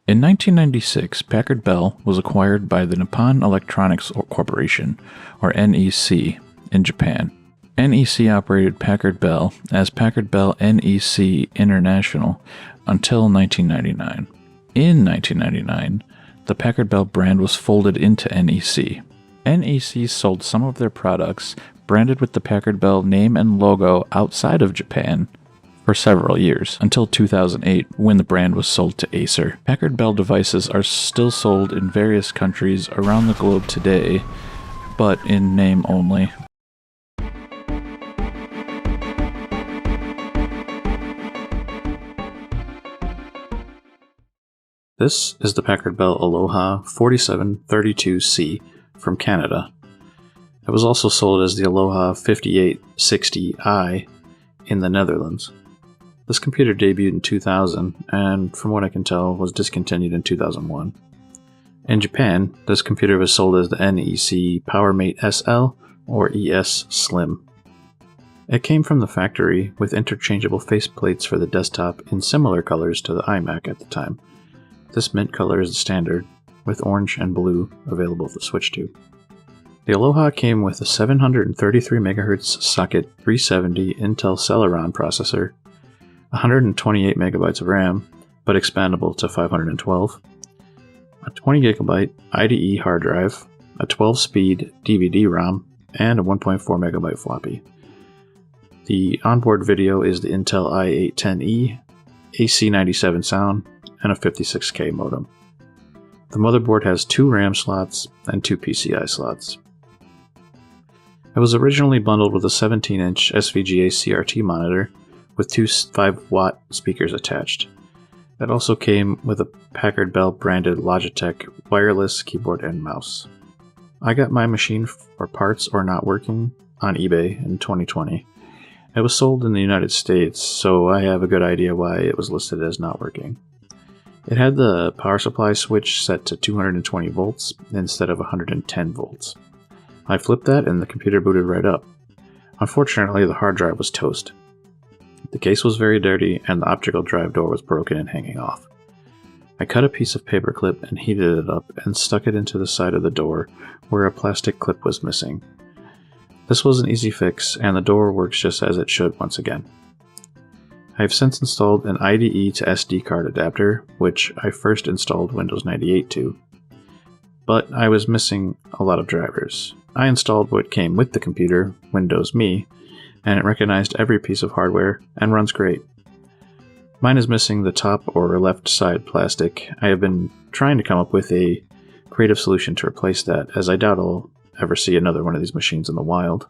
In 1996, Packard Bell was acquired by the Nippon Electronics Corporation, or NEC, in Japan. NEC operated Packard Bell as Packard Bell NEC International until 1999. In 1999, the Packard Bell brand was folded into NEC. NEC sold some of their products branded with the Packard Bell name and logo outside of Japan for several years, until 2008 when the brand was sold to Acer. Packard Bell devices are still sold in various countries around the globe today, but in name only. This is the Packard Bell Aloha 4732C from Canada. It was also sold as the Aloha 5860i in the Netherlands. This computer debuted in 2000 and, from what I can tell, was discontinued in 2001. In Japan, this computer was sold as the NEC PowerMate SL or ES Slim. It came from the factory with interchangeable faceplates for the desktop in similar colors to the iMac at the time. This mint color is the standard, with orange and blue available to switch to. The Aloha came with a 733 MHz socket 370 Intel Celeron processor, 128 MB of RAM, but expandable to 512, a 20 GB IDE hard drive, a 12-speed DVD-ROM, and a 1.4 MB floppy. The onboard video is the Intel i810E, AC97 sound, and a 56K modem. The motherboard has 2 RAM slots and 2 PCI slots. It was originally bundled with a 17-inch SVGA CRT monitor with 2 5-watt speakers attached. It also came with a Packard Bell branded Logitech wireless keyboard and mouse. I got my machine for parts or not working on eBay in 2020. It was sold in the United States, so I have a good idea why it was listed as not working. It had the power supply switch set to 220 volts instead of 110 volts. I flipped that and the computer booted right up. Unfortunately, the hard drive was toast. The case was very dirty and the optical drive door was broken and hanging off. I cut a piece of paperclip and heated it up and stuck it into the side of the door where a plastic clip was missing. This was an easy fix and the door works just as it should once again. I have since installed an IDE to SD card adapter, which I first installed Windows 98 to, but I was missing a lot of drivers. I installed what came with the computer, Windows Me, and it recognized every piece of hardware and runs great. Mine is missing the top or left side plastic. I have been trying to come up with a creative solution to replace that, as I doubt I'll ever see another one of these machines in the wild.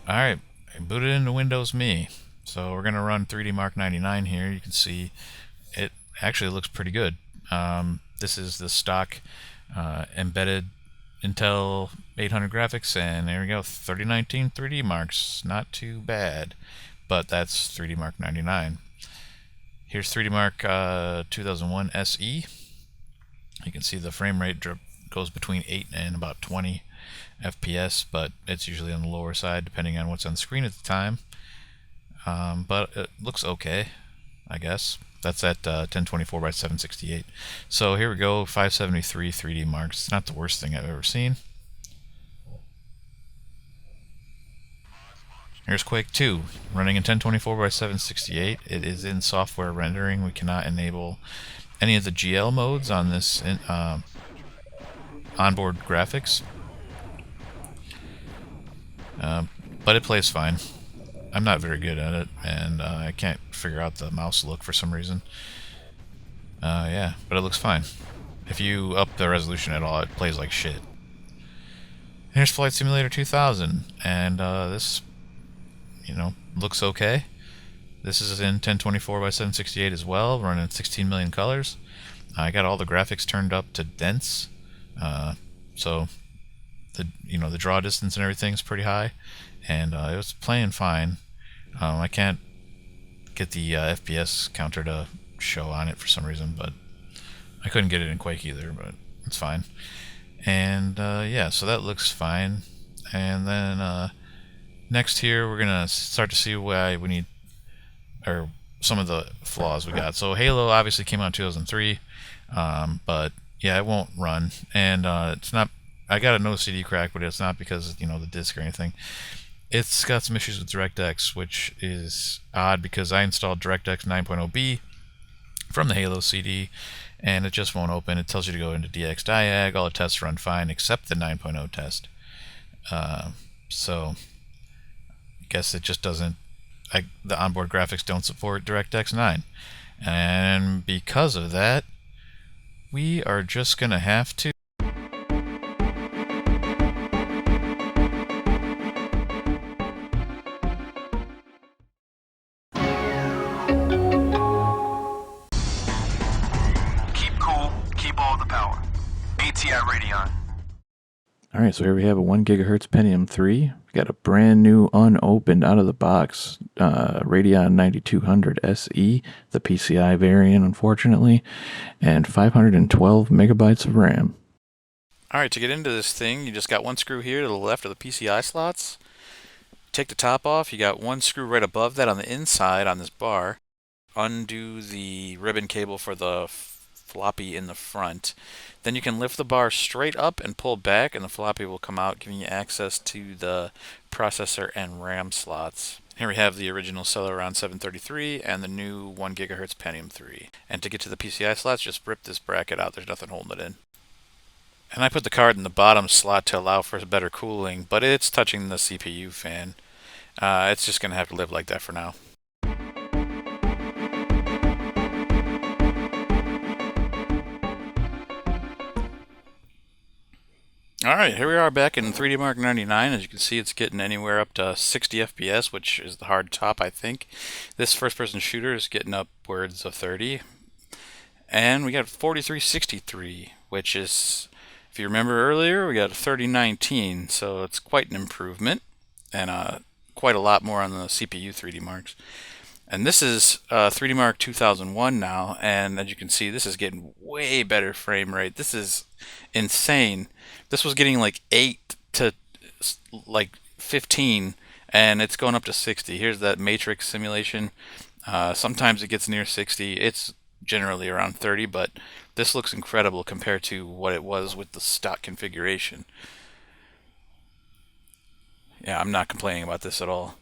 Alright, I booted into Windows Me. So we're going to run 3D Mark 99 here. You can see it actually looks pretty good. This is the stock embedded Intel 800 graphics, and there we go, 3019 3D Marks. Not too bad, but that's 3D Mark 99. Here's 3D Mark 2001 SE. You can see the frame rate goes between 8 and about 20 FPS, but it's usually on the lower side depending on what's on the screen at the time. But it looks okay, I guess. That's at 1024 by 768. So here we go, 573 3D Marks. It's not the worst thing I've ever seen. Here's Quake 2, running in 1024 by 768. It is in software rendering. We cannot enable any of the GL modes on this onboard graphics. But it plays fine. I'm not very good at it, and I can't figure out the mouse look for some reason. Yeah, but it looks fine. If you up the resolution at all, it plays like shit. Here's Flight Simulator 2000, and this, looks okay. This is in 1024 by 768 as well, running 16 million colors. I got all the graphics turned up to dense, so the draw distance and everything is pretty high, and it was playing fine. I can't get the FPS counter to show on it for some reason, but I couldn't get it in Quake either, but it's fine. And yeah, so that looks fine. And then next here, we're gonna start to see why we need, or some of the flaws we got. So Halo obviously came out in 2003, but yeah, it won't run, and it's not. I got a no CD crack, but it's not because the disc or anything. It's got some issues with DirectX, which is odd because I installed DirectX 9.0b from the Halo CD, and it just won't open. It tells you to go into DXDiag. All the tests run fine except the 9.0 test. So I guess it just doesn't. The onboard graphics don't support DirectX 9, and because of that, we are just gonna have to keep cool, keep all the power. ATI Radeon. Alright, so here we have a 1 gigahertz Pentium 3. We got a brand new, unopened, out of the box Radeon 9200 SE, the PCI variant, unfortunately, and 512 megabytes of RAM. Alright, to get into this thing, you just got one screw here to the left of the PCI slots. Take the top off, you got one screw right above that on the inside on this bar. Undo the ribbon cable for the floppy in the front. Then you can lift the bar straight up and pull back, and the floppy will come out, giving you access to the processor and RAM slots. Here we have the original Celeron 733 and the new 1 gigahertz Pentium 3. And to get to the PCI slots, just rip this bracket out. There's nothing holding it in. And I put the card in the bottom slot to allow for better cooling, but it's touching the CPU fan. It's just going to have to live like that for now. Alright, here we are back in 3D Mark 99. As you can see, it's getting anywhere up to 60 FPS, which is the hard top, I think. This first-person shooter is getting upwards of 30. And we got 4363, which is, if you remember earlier, we got 3019, so it's quite an improvement, and quite a lot more on the CPU 3D Marks. And this is 3D Mark 2001 now, and as you can see, this is getting way better frame rate. This is insane. This was getting like 8 to like 15, and it's going up to 60. Here's that matrix simulation. Sometimes it gets near 60. It's generally around 30, but this looks incredible compared to what it was with the stock configuration. Yeah, I'm not complaining about this at all.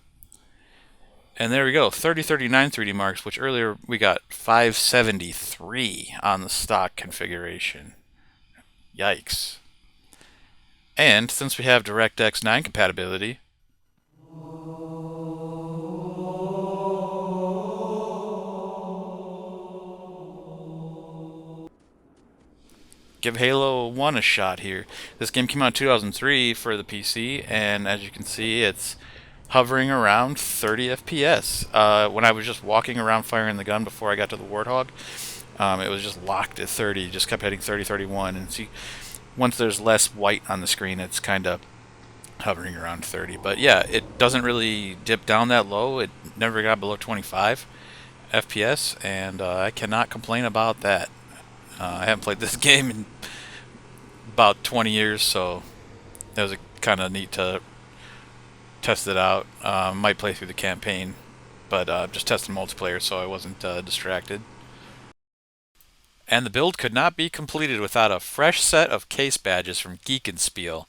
And there we go, 3039 3D Marks, which earlier we got 573 on the stock configuration. Yikes. And since we have DirectX 9 compatibility, give Halo 1 a shot here. This game came out in 2003 for the PC, and as you can see, it's hovering around 30 FPS. When I was just walking around firing the gun before I got to the Warthog, it was just locked at 30, just kept hitting 30, 31, and see, once there's less white on the screen, it's kind of hovering around 30. But yeah, it doesn't really dip down that low. It never got below 25 FPS, and I cannot complain about that. I haven't played this game in about 20 years, so that was kind of neat to test it out. Might play through the campaign, but just testing multiplayer, so I wasn't distracted. And the build could not be completed without a fresh set of case badges from Geekenspiel.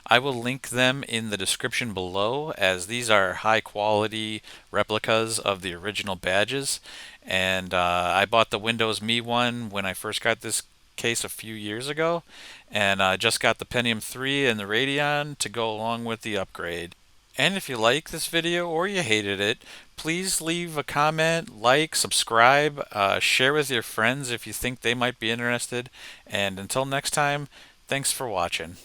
I will link them in the description below, as these are high quality replicas of the original badges. And I bought the Windows Me one when I first got this case a few years ago, and I just got the Pentium 3 and the Radeon to go along with the upgrade. And if you like this video or you hated it, please leave a comment, like, subscribe, share with your friends if you think they might be interested. And until next time, thanks for watching.